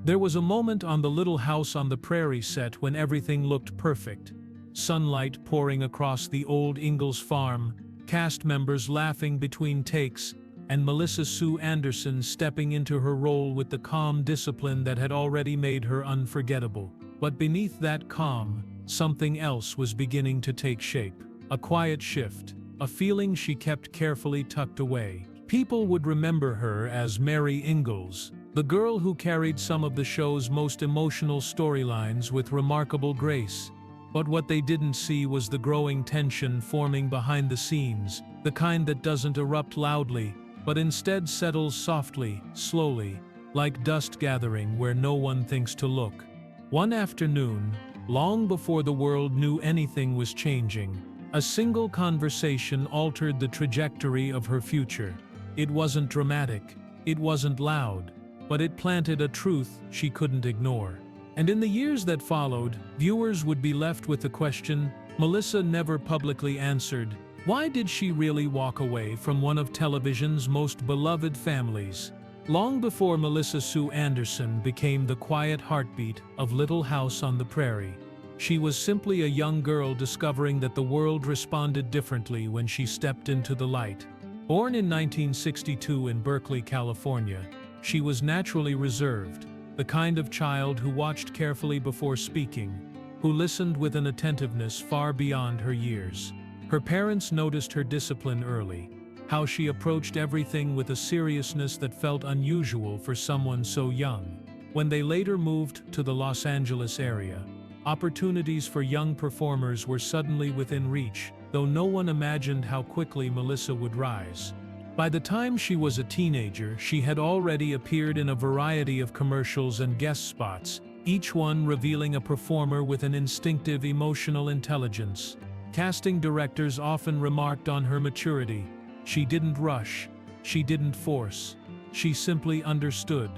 There was a moment on the Little House on the Prairie set when everything looked perfect. Sunlight pouring across the old Ingalls farm, cast members laughing between takes, and Melissa Sue Anderson stepping into her role with the calm discipline that had already made her unforgettable. But beneath that calm, something else was beginning to take shape. A quiet shift, a feeling she kept carefully tucked away. People would remember her as Mary Ingalls, the girl who carried some of the show's most emotional storylines with remarkable grace. But what they didn't see was the growing tension forming behind the scenes, the kind that doesn't erupt loudly, but instead settles softly, slowly, like dust gathering where no one thinks to look. One afternoon, long before the world knew anything was changing, a single conversation altered the trajectory of her future. It wasn't dramatic, it wasn't loud, but it planted a truth she couldn't ignore. And in the years that followed, viewers would be left with the question Melissa never publicly answered: why did she really walk away from one of television's most beloved families? Long before Melissa Sue Anderson became the quiet heartbeat of Little House on the Prairie, she was simply a young girl discovering that the world responded differently when she stepped into the light. Born in 1962 in Berkeley, California, she was naturally reserved, the kind of child who watched carefully before speaking, who listened with an attentiveness far beyond her years. Her parents noticed her discipline early, how she approached everything with a seriousness that felt unusual for someone so young. When they later moved to the Los Angeles area, opportunities for young performers were suddenly within reach, though no one imagined how quickly Melissa would rise. By the time she was a teenager, she had already appeared in a variety of commercials and guest spots, each one revealing a performer with an instinctive emotional intelligence. Casting directors often remarked on her maturity. She didn't rush, she didn't force, she simply understood.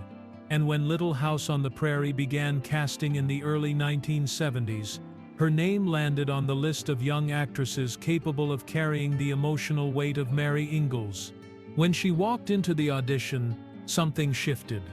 And when Little House on the Prairie began casting in the early 1970s, her name landed on the list of young actresses capable of carrying the emotional weight of Mary Ingalls. When she walked into the audition, something shifted.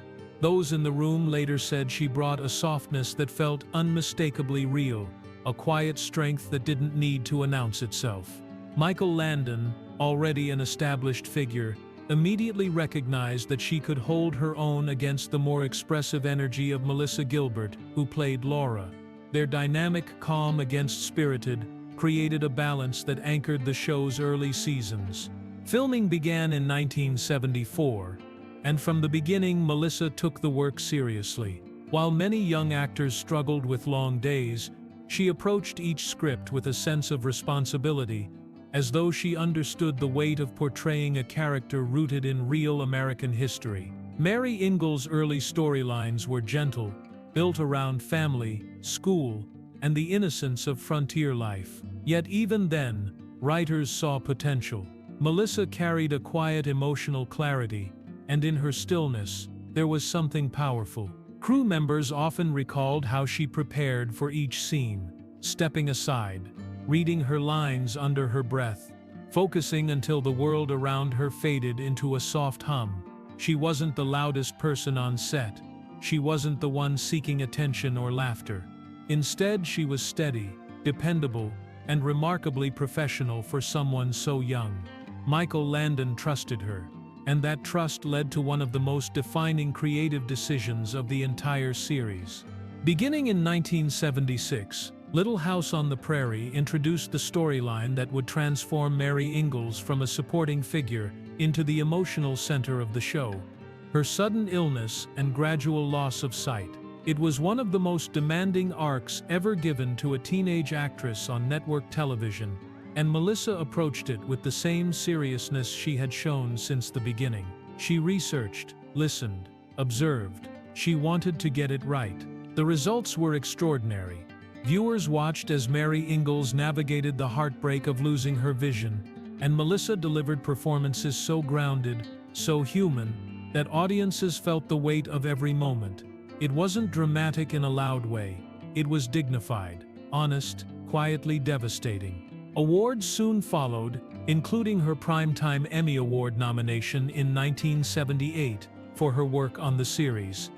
Those in the room later said she brought a softness that felt unmistakably real, a quiet strength that didn't need to announce itself. Michael Landon, already an established figure, immediately recognized that she could hold her own against the more expressive energy of Melissa Gilbert, who played Laura. Their dynamic calm against spirited created a balance that anchored the show's early seasons. Filming began in 1974, and from the beginning Melissa took the work seriously. While many young actors struggled with long days, she approached each script with a sense of responsibility, as though she understood the weight of portraying a character rooted in real American history. Mary Ingalls' early storylines were gentle, built around family, school, and the innocence of frontier life. Yet even then, writers saw potential. Melissa carried a quiet emotional clarity, and in her stillness, there was something powerful. Crew members often recalled how she prepared for each scene, stepping aside, reading her lines under her breath, focusing until the world around her faded into a soft hum. She wasn't the loudest person on set. She wasn't the one seeking attention or laughter. Instead, she was steady, dependable, and remarkably professional for someone so young. Michael Landon trusted her, and that trust led to one of the most defining creative decisions of the entire series. Beginning in 1976, Little House on the Prairie introduced the storyline that would transform Mary Ingalls from a supporting figure into the emotional center of the show. Her sudden illness and gradual loss of sight. It was one of the most demanding arcs ever given to a teenage actress on network television, and Melissa approached it with the same seriousness she had shown since the beginning. She researched, listened, observed. She wanted to get it right. The results were extraordinary. Viewers watched as Mary Ingalls navigated the heartbreak of losing her vision, and Melissa delivered performances so grounded, so human, that audiences felt the weight of every moment. It wasn't dramatic in a loud way. It was dignified, honest, quietly devastating. Awards soon followed, including her Primetime Emmy Award nomination in 1978 for her work on the series.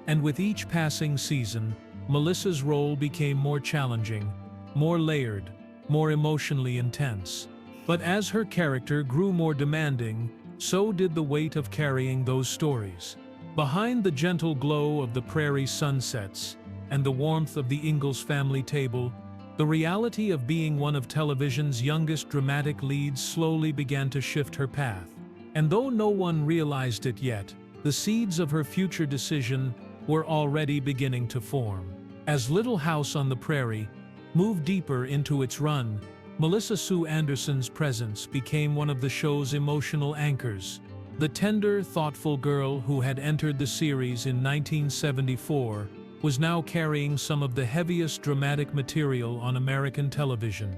And with each passing season, Melissa's role became more challenging, more layered, more emotionally intense. But as her character grew more demanding, so did the weight of carrying those stories. Behind the gentle glow of the Prairie sunsets and the warmth of the Ingalls family table, the reality of being one of television's youngest dramatic leads slowly began to shift her path. And though no one realized it yet, the seeds of her future decision were already beginning to form. As Little House on the Prairie moved deeper into its run, Melissa Sue Anderson's presence became one of the show's emotional anchors. The tender, thoughtful girl who had entered the series in 1974 was now carrying some of the heaviest dramatic material on American television.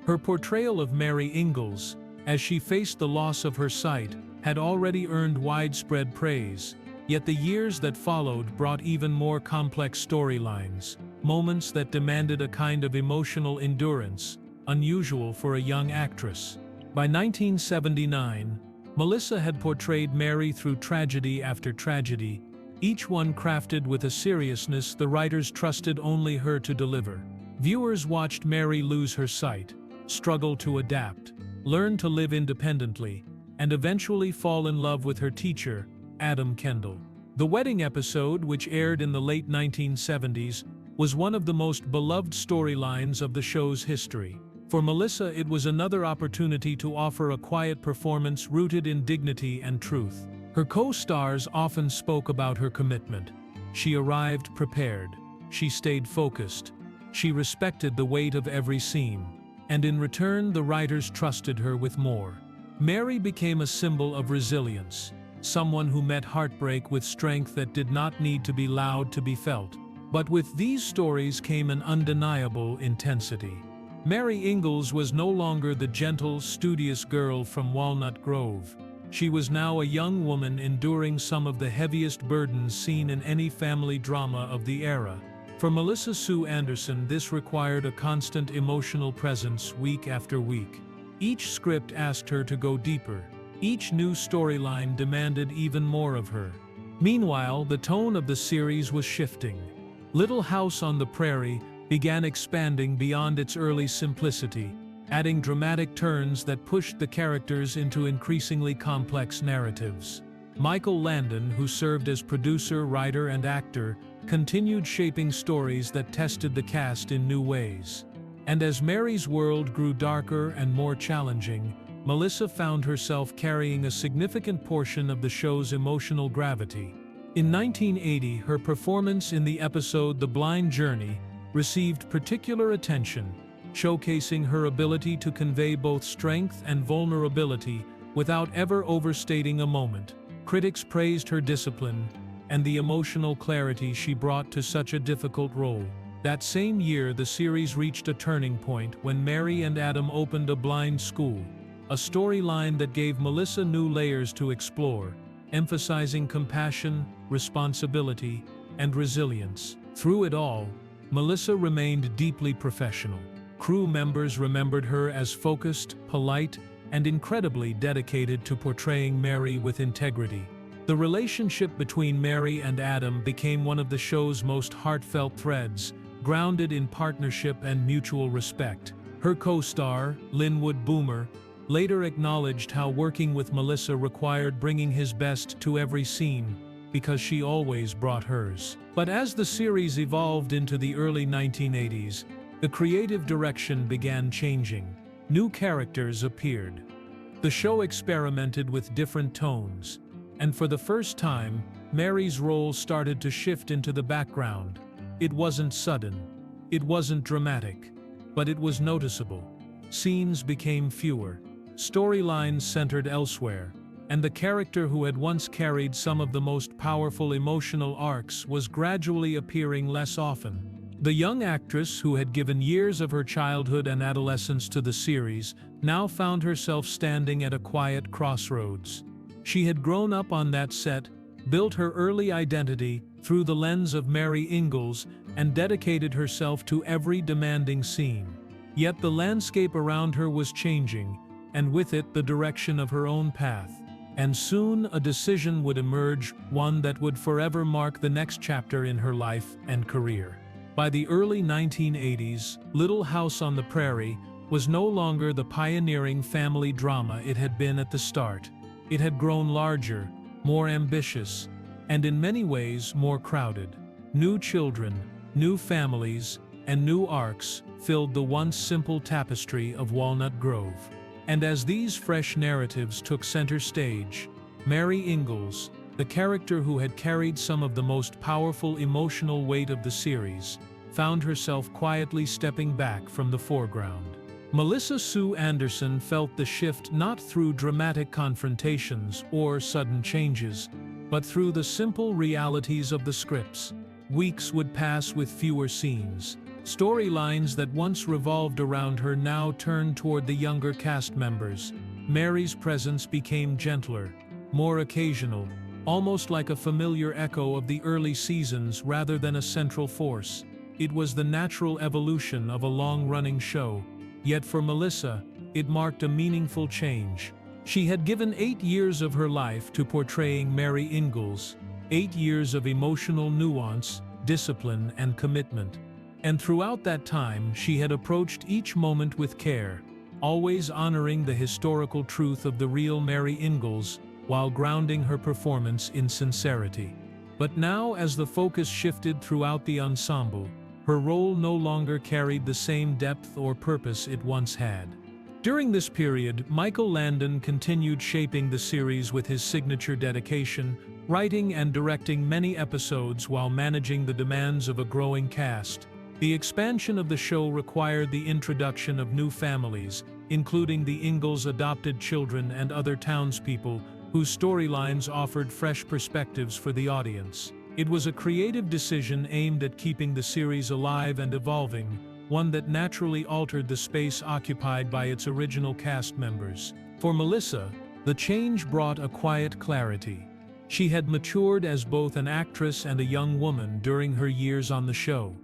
Her portrayal of Mary Ingalls, as she faced the loss of her sight, had already earned widespread praise, yet the years that followed brought even more complex storylines, moments that demanded a kind of emotional endurance, unusual for a young actress. By 1979, Melissa had portrayed Mary through tragedy after tragedy, each one crafted with a seriousness the writers trusted only her to deliver. Viewers watched Mary lose her sight, struggle to adapt, learn to live independently, and eventually fall in love with her teacher, Adam Kendall. The wedding episode, which aired in the late 1970s, was one of the most beloved storylines of the show's history. For Melissa, it was another opportunity to offer a quiet performance rooted in dignity and truth. Her co-stars often spoke about her commitment. She arrived prepared. She stayed focused. She respected the weight of every scene. And in return, the writers trusted her with more. Mary became a symbol of resilience, someone who met heartbreak with strength that did not need to be loud to be felt. But with these stories came an undeniable intensity. Mary Ingalls was no longer the gentle, studious girl from Walnut Grove. She was now a young woman enduring some of the heaviest burdens seen in any family drama of the era. For Melissa Sue Anderson, this required a constant emotional presence week after week. Each script asked her to go deeper. Each new storyline demanded even more of her. Meanwhile, the tone of the series was shifting. Little House on the Prairie began expanding beyond its early simplicity, adding dramatic turns that pushed the characters into increasingly complex narratives. Michael Landon, who served as producer, writer, and actor, continued shaping stories that tested the cast in new ways. And as Mary's world grew darker and more challenging, Melissa found herself carrying a significant portion of the show's emotional gravity. In 1980, her performance in the episode The Blind Journey received particular attention, showcasing her ability to convey both strength and vulnerability without ever overstating a moment. Critics praised her discipline and the emotional clarity she brought to such a difficult role. That same year, the series reached a turning point when Mary and Adam opened a blind school, a storyline that gave Melissa new layers to explore, emphasizing compassion, responsibility, and resilience. Through it all, Melissa remained deeply professional. Crew members remembered her as focused, polite, and incredibly dedicated to portraying Mary with integrity. The relationship between Mary and Adam became one of the show's most heartfelt threads, grounded in partnership and mutual respect. Her co-star, Linwood Boomer, later acknowledged how working with Melissa required bringing his best to every scene, because she always brought hers. But as the series evolved into the early 1980s, the creative direction began changing. New characters appeared. The show experimented with different tones, and for the first time, Mary's role started to shift into the background. It wasn't sudden, it wasn't dramatic, but it was noticeable. Scenes became fewer, storylines centered elsewhere, and the character who had once carried some of the most powerful emotional arcs was gradually appearing less often. The young actress, who had given years of her childhood and adolescence to the series, now found herself standing at a quiet crossroads. She had grown up on that set, built her early identity through the lens of Mary Ingalls, and dedicated herself to every demanding scene. Yet the landscape around her was changing, and with it the direction of her own path. And soon a decision would emerge, one that would forever mark the next chapter in her life and career. By the early 1980s, Little House on the Prairie was no longer the pioneering family drama it had been at the start. It had grown larger, more ambitious, and in many ways more crowded. New children, new families, and new arcs filled the once simple tapestry of Walnut Grove. And as these fresh narratives took center stage, Mary Ingalls, the character who had carried some of the most powerful emotional weight of the series, found herself quietly stepping back from the foreground. Melissa Sue Anderson felt the shift not through dramatic confrontations or sudden changes, but through the simple realities of the scripts. Weeks would pass with fewer scenes. Storylines that once revolved around her now turned toward the younger cast members. Mary's presence became gentler, more occasional, almost like a familiar echo of the early seasons rather than a central force. It was the natural evolution of a long-running show. Yet for Melissa, it marked a meaningful change. She had given 8 years of her life to portraying Mary Ingalls, 8 years of emotional nuance, discipline, and commitment. And throughout that time, she had approached each moment with care, always honoring the historical truth of the real Mary Ingalls while grounding her performance in sincerity. But now, as the focus shifted throughout the ensemble, her role no longer carried the same depth or purpose it once had. During this period, Michael Landon continued shaping the series with his signature dedication, writing and directing many episodes while managing the demands of a growing cast. The expansion of the show required the introduction of new families, including the Ingalls' adopted children and other townspeople, whose storylines offered fresh perspectives for the audience. It was a creative decision aimed at keeping the series alive and evolving, one that naturally altered the space occupied by its original cast members. For Melissa, the change brought a quiet clarity. She had matured as both an actress and a young woman during her years on the show.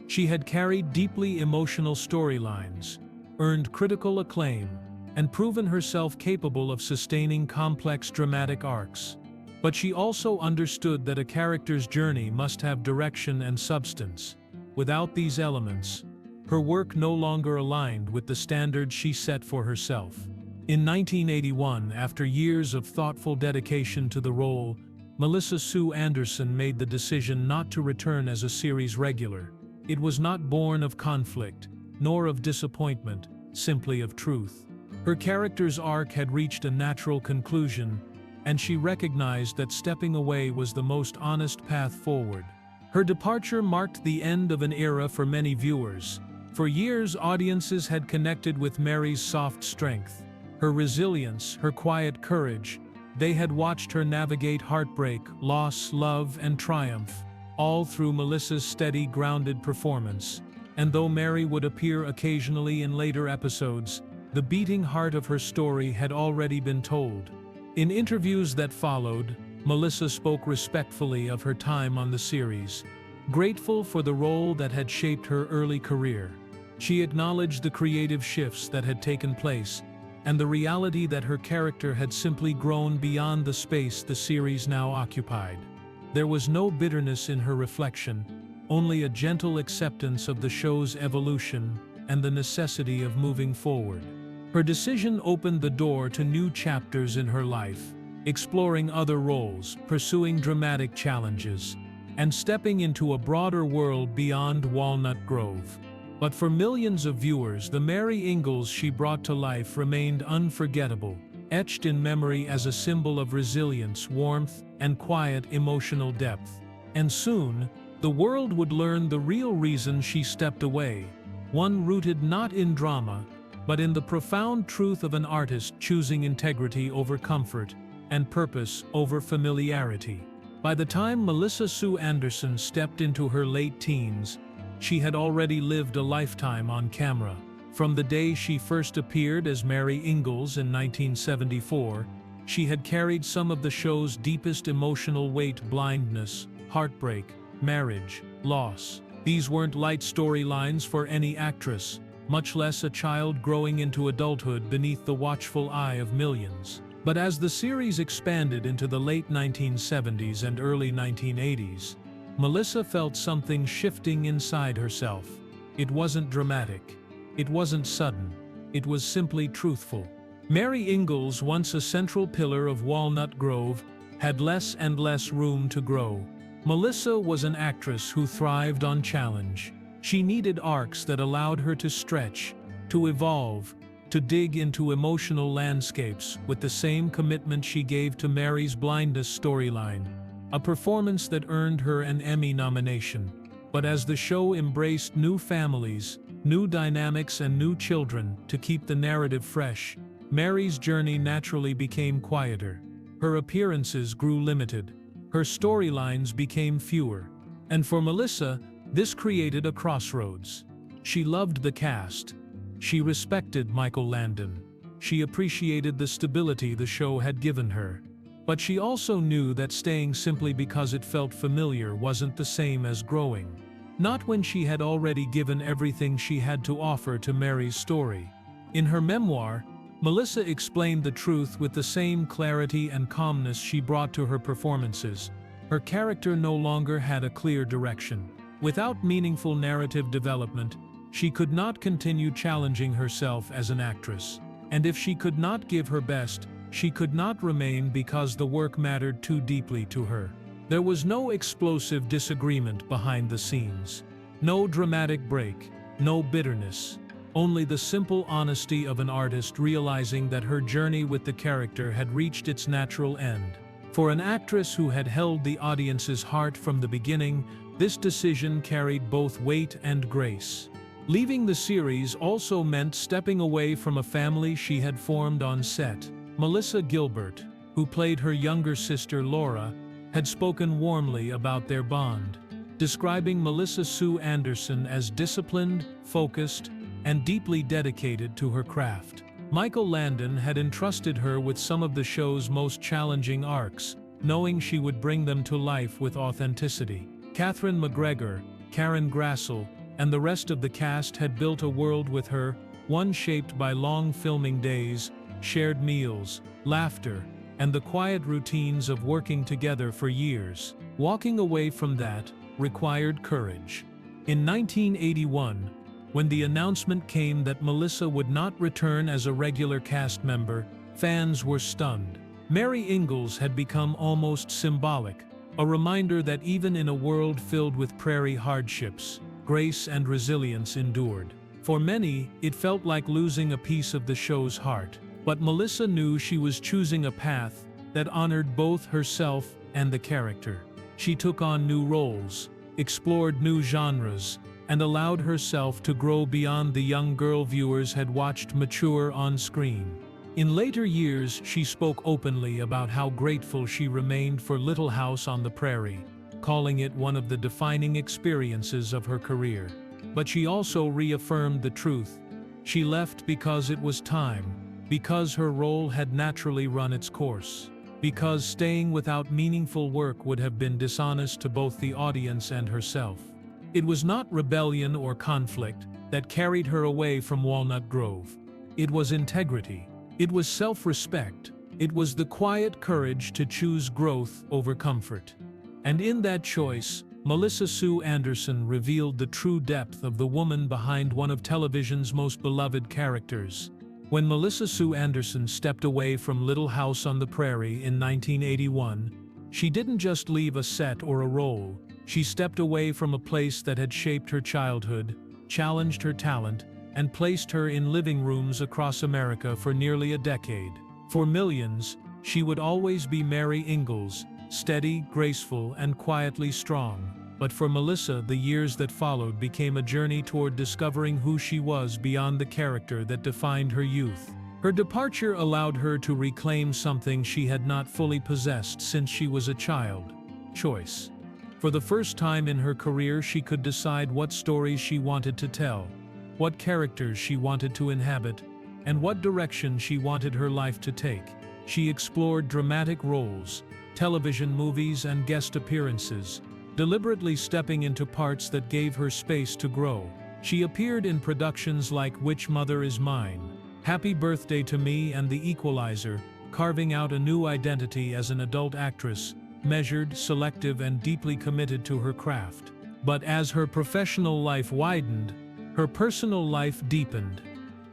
She had carried deeply emotional storylines, earned critical acclaim, and proven herself capable of sustaining complex dramatic arcs. But she also understood that a character's journey must have direction and substance. Without these elements, her work no longer aligned with the standards she set for herself. In 1981, after years of thoughtful dedication to the role, Melissa Sue Anderson made the decision not to return as a series regular. It was not born of conflict, nor of disappointment, simply of truth. Her character's arc had reached a natural conclusion, and she recognized that stepping away was the most honest path forward. Her departure marked the end of an era for many viewers. For years, audiences had connected with Mary's soft strength, her resilience, her quiet courage. They had watched her navigate heartbreak, loss, love, and triumph, all through Melissa's steady, grounded performance. And though Mary would appear occasionally in later episodes, the beating heart of her story had already been told. In interviews that followed, Melissa spoke respectfully of her time on the series, grateful for the role that had shaped her early career. She acknowledged the creative shifts that had taken place, and the reality that her character had simply grown beyond the space the series now occupied. There was no bitterness in her reflection, only a gentle acceptance of the show's evolution and the necessity of moving forward. Her decision opened the door to new chapters in her life, exploring other roles, pursuing dramatic challenges, and stepping into a broader world beyond Walnut Grove. But for millions of viewers, the Mary Ingalls she brought to life remained unforgettable, etched in memory as a symbol of resilience, warmth, and quiet emotional depth. And soon, the world would learn the real reason she stepped away, one rooted not in drama, but in the profound truth of an artist choosing integrity over comfort and purpose over familiarity. By the time Melissa Sue Anderson stepped into her late teens, she had already lived a lifetime on camera. From the day she first appeared as Mary Ingalls in 1974, she had carried some of the show's deepest emotional weight: blindness, heartbreak, marriage, loss. These weren't light storylines for any actress, much less a child growing into adulthood beneath the watchful eye of millions. But as the series expanded into the late 1970s and early 1980s, Melissa felt something shifting inside herself. It wasn't dramatic. It wasn't sudden. It was simply truthful. Mary Ingalls, once a central pillar of Walnut Grove, had less and less room to grow. Melissa was an actress who thrived on challenge. She needed arcs that allowed her to stretch, to evolve, to dig into emotional landscapes with the same commitment she gave to Mary's blindness storyline, a performance that earned her an Emmy nomination. But as the show embraced new families, new dynamics and new children to keep the narrative fresh, Mary's journey naturally became quieter. Her appearances grew limited. Her storylines became fewer. And for Melissa, this created a crossroads. She loved the cast. She respected Michael Landon. She appreciated the stability the show had given her. But she also knew that staying simply because it felt familiar wasn't the same as growing. Not when she had already given everything she had to offer to Mary's story. In her memoir, Melissa explained the truth with the same clarity and calmness she brought to her performances. Her character no longer had a clear direction. Without meaningful narrative development, she could not continue challenging herself as an actress. And if she could not give her best, she could not remain because the work mattered too deeply to her. There was no explosive disagreement behind the scenes. No dramatic break, no bitterness. Only the simple honesty of an artist realizing that her journey with the character had reached its natural end. For an actress who had held the audience's heart from the beginning, this decision carried both weight and grace. Leaving the series also meant stepping away from a family she had formed on set. Melissa Gilbert, who played her younger sister Laura, had spoken warmly about their bond, describing Melissa Sue Anderson as disciplined, focused, and deeply dedicated to her craft. Michael Landon had entrusted her with some of the show's most challenging arcs, knowing she would bring them to life with authenticity. Catherine McGregor, Karen Grassel, and the rest of the cast had built a world with her, one shaped by long filming days, shared meals, laughter, and the quiet routines of working together for years. Walking away from that required courage. In 1981, when the announcement came that Melissa would not return as a regular cast member, fans were stunned. Mary Ingalls had become almost symbolic, a reminder that even in a world filled with prairie hardships, grace and resilience endured. For many, it felt like losing a piece of the show's heart. But Melissa knew she was choosing a path that honored both herself and the character. She took on new roles, explored new genres, and allowed herself to grow beyond the young girl viewers had watched mature on screen. In later years, she spoke openly about how grateful she remained for Little House on the Prairie, calling it one of the defining experiences of her career. But she also reaffirmed the truth. She left because it was time, because her role had naturally run its course, because staying without meaningful work would have been dishonest to both the audience and herself. It was not rebellion or conflict that carried her away from Walnut Grove. It was integrity. It was self-respect. It was the quiet courage to choose growth over comfort. And in that choice, Melissa Sue Anderson revealed the true depth of the woman behind one of television's most beloved characters. When Melissa Sue Anderson stepped away from Little House on the Prairie in 1981, she didn't just leave a set or a role. She stepped away from a place that had shaped her childhood, challenged her talent, and placed her in living rooms across America for nearly a decade. For millions, she would always be Mary Ingalls, steady, graceful, and quietly strong. But for Melissa, the years that followed became a journey toward discovering who she was beyond the character that defined her youth. Her departure allowed her to reclaim something she had not fully possessed since she was a child: choice. For the first time in her career, she could decide what stories she wanted to tell, what characters she wanted to inhabit, and what direction she wanted her life to take. She explored dramatic roles, television movies, and guest appearances, deliberately stepping into parts that gave her space to grow. She appeared in productions like Which Mother Is Mine, Happy Birthday to Me, and The Equalizer, carving out a new identity as an adult actress, measured, selective, and deeply committed to her craft. But as her professional life widened, her personal life deepened.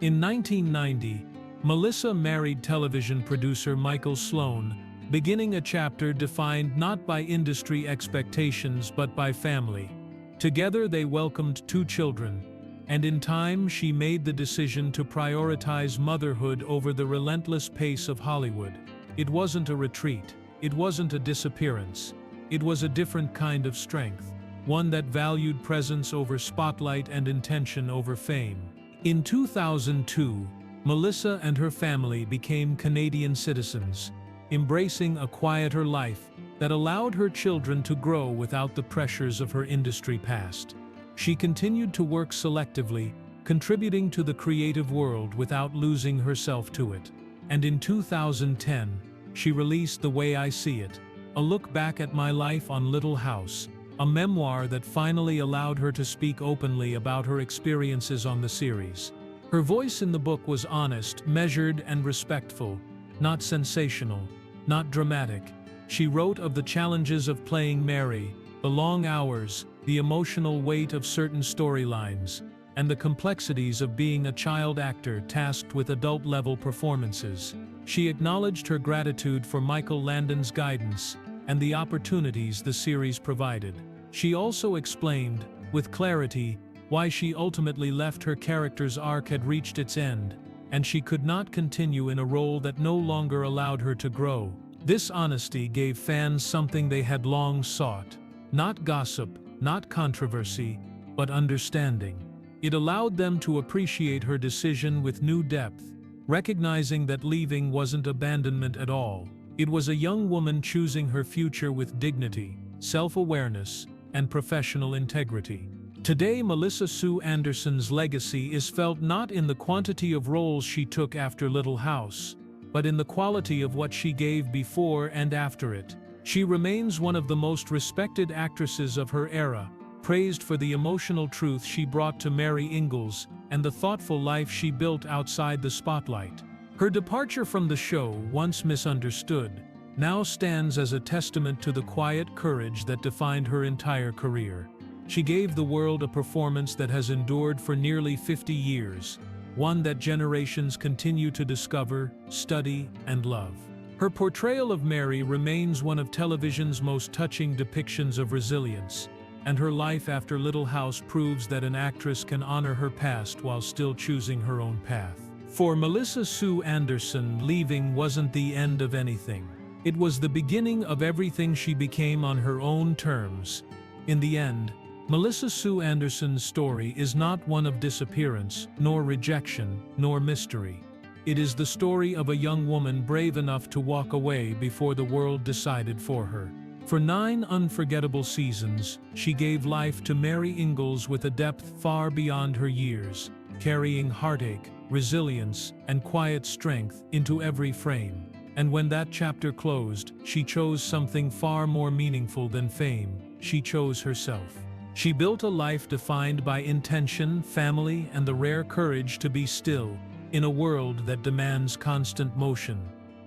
In 1990, Melissa married television producer Michael Sloan, beginning a chapter defined not by industry expectations but by family. Together they welcomed 2 children, and in time she made the decision to prioritize motherhood over the relentless pace of Hollywood. It wasn't a retreat, it wasn't a disappearance, it was a different kind of strength, one that valued presence over spotlight and intention over fame. In 2002, Melissa and her family became Canadian citizens, embracing a quieter life that allowed her children to grow without the pressures of her industry past. She continued to work selectively, contributing to the creative world without losing herself to it. And in 2010, she released The Way I See It, a look back at my life on Little House, a memoir that finally allowed her to speak openly about her experiences on the series. Her voice in the book was honest, measured, and respectful, not sensational, not dramatic. She wrote of the challenges of playing Mary, the long hours, the emotional weight of certain storylines, and the complexities of being a child actor tasked with adult-level performances. She acknowledged her gratitude for Michael Landon's guidance and the opportunities the series provided. She also explained, with clarity, why she ultimately left. Her character's arc had reached its end, and she could not continue in a role that no longer allowed her to grow. This honesty gave fans something they had long sought. Not gossip, not controversy, but understanding. It allowed them to appreciate her decision with new depth, recognizing that leaving wasn't abandonment at all. It was a young woman choosing her future with dignity, self-awareness, and professional integrity. Today, Melissa Sue Anderson's legacy is felt not in the quantity of roles she took after Little House, but in the quality of what she gave before and after it. She remains one of the most respected actresses of her era, praised for the emotional truth she brought to Mary Ingalls and the thoughtful life she built outside the spotlight. Her departure from the show, once misunderstood, now stands as a testament to the quiet courage that defined her entire career. She gave the world a performance that has endured for nearly 50 years, one that generations continue to discover, study, and love. Her portrayal of Mary remains one of television's most touching depictions of resilience, and her life after Little House proves that an actress can honor her past while still choosing her own path. For Melissa Sue Anderson, leaving wasn't the end of anything. It was the beginning of everything she became on her own terms. In the end, Melissa Sue Anderson's story is not one of disappearance, nor rejection, nor mystery. It is the story of a young woman brave enough to walk away before the world decided for her. For 9 unforgettable seasons, she gave life to Mary Ingalls with a depth far beyond her years, carrying heartache, resilience, and quiet strength into every frame. And when that chapter closed, she chose something far more meaningful than fame. She chose herself. She built a life defined by intention, family, and the rare courage to be still, in a world that demands constant motion.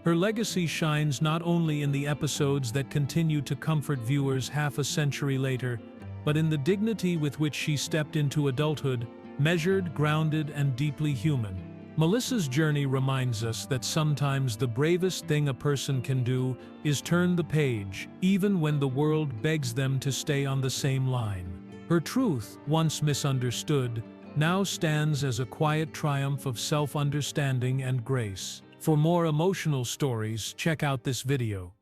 Her legacy shines not only in the episodes that continue to comfort viewers half a century later, but in the dignity with which she stepped into adulthood, measured, grounded, and deeply human. Melissa's journey reminds us that sometimes the bravest thing a person can do is turn the page, even when the world begs them to stay on the same line. Her truth, once misunderstood, now stands as a quiet triumph of self-understanding and grace. For more emotional stories, check out this video.